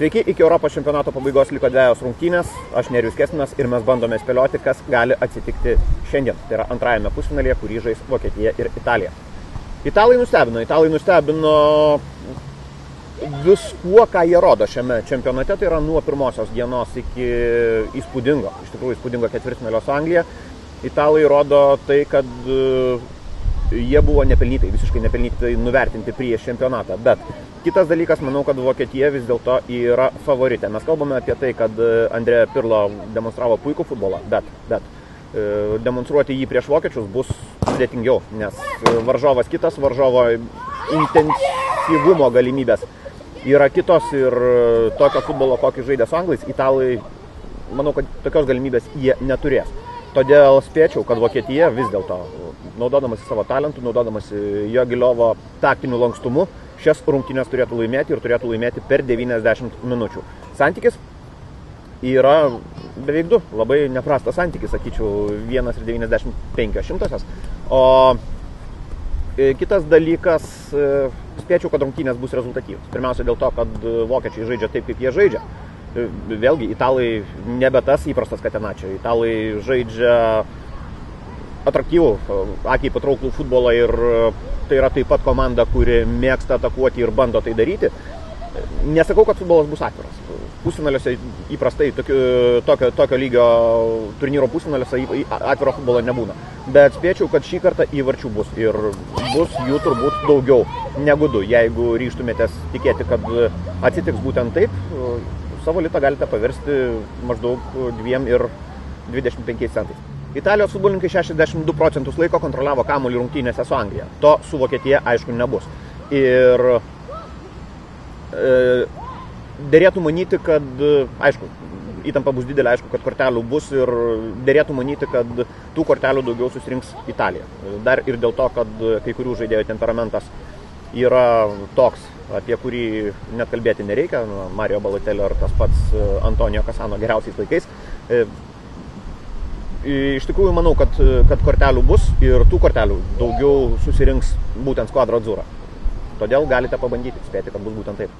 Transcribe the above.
Sveiki, iki Europos čempionato pabaigos liko 2 rungtynės, aš Nerijus Kesminas ir mes bandome spėlioti, kas gali atsitikti šiandien. Tai yra antrajame pusfinalyje, kurį žais Vokietija ir Italija. Italai nustebino viskuo, ką jie rodo šiame čempionate, tai yra nuo pirmosios dienos iki įspūdingo, iš tikrųjų įspūdingo ketvirtfinalio su Anglija. Italai rodo tai, kad jie buvo visiškai nepelnytai nuvertinti prieš čempionatą, bet kitas dalykas, manau, kad Vokietija vis dėlto yra favoritė. Mes kalbame apie tai, kad Andrea Pirlo demonstravo puikų futbolą, bet demonstruoti jį prieš vokiečius bus sudėtingiau, nes varžovas kitas, varžovo intensyvumo galimybės yra kitos ir tokio futbolo, kokį žaidė su anglais, italai, manau, kad tokios galimybės jie neturės. Todėl spėčiau, kad Vokietija vis dėlto, naudodamasi savo talentų, naudodamasi Jogiliovo taktiniu lankstumu, šias rungtynės turėtų laimėti ir turėtų laimėti per 90 minučių. Santykis yra beveik 2, labai neprastas santykis, sakyčiau, 1,95. O kitas dalykas, spėčiau, kad rungtynės bus rezultatyvus. Pirmiausia dėl to, kad vokiečiai žaidžia taip, kaip jie žaidžia. Vėlgi, italai nebe tas įprastas katenačio. Italai žaidžia atraktyvų, akiai patrauklų futbolą ir tai yra taip pat komanda, kuri mėgsta atakuoti ir bando tai daryti. Nesakau, kad futbolas bus atviras. Pusfinaliuose įprastai tokio lygio turnyro pusfinaliuose atviro futbolo nebūna. Bet spėčiau, kad šį kartą įvarčių bus ir bus jų turbūt daugiau negu 2. Jeigu ryžtumėtės tikėti, kad atsitiks būtent taip, savo litą galite paversti maždaug 2,25 centais. Italijos futbolininkai 62% laiko kontroliavo kamuolį rungtynėse su Anglija. To su Vokietija, aišku, nebus. Ir derėtų manyti, kad, aišku, įtampa bus didelė, aišku, kad kortelių bus ir derėtų manyti, kad tų kortelių daugiau susirinks Italija. Dar ir dėl to, kad kai kurių žaidėjų temperamentas yra toks, apie kurį net kalbėti nereikia, Mario Balotelli ar tas pats Antonio Cassano geriausiais laikais. Iš tikrųjų, manau, kad kortelių bus ir tų kortelių daugiau susirinks būtent Squadra Azzurra. Todėl galite pabandyti spėti, kad bus būtent taip.